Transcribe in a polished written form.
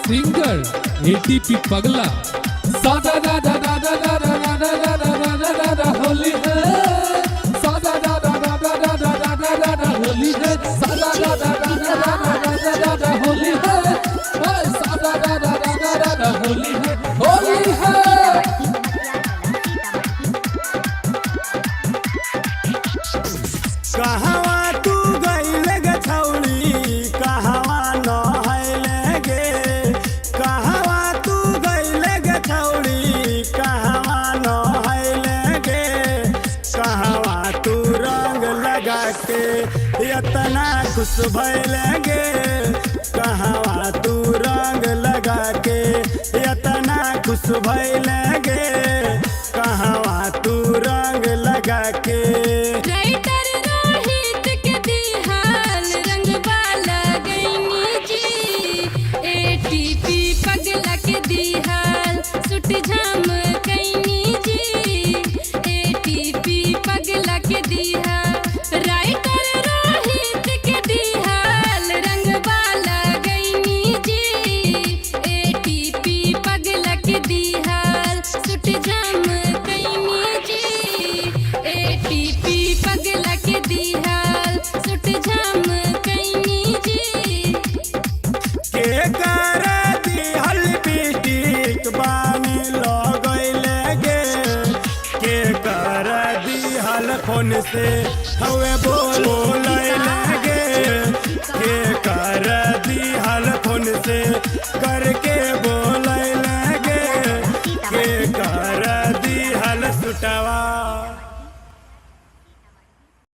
singer ATP पगला सादा दा दा दा दा दा दा दा दा दा दा दा दा होली है सादा दा दा दा दा दा दा दा दा दा होली है सादा दा दा दा दा दा दा दा होली है सादा दा दा दा दा दा होली है कहवा तू गइले गे छौली कहवा नहैले गे कहवा तू गइले गे छौली कहवा नहैले गे कहवा तू रंग लगा के इतना खुश भइले गे कहवा तू रंग लगा के इतना खुश भइले गे कहवा तू रंग लगा के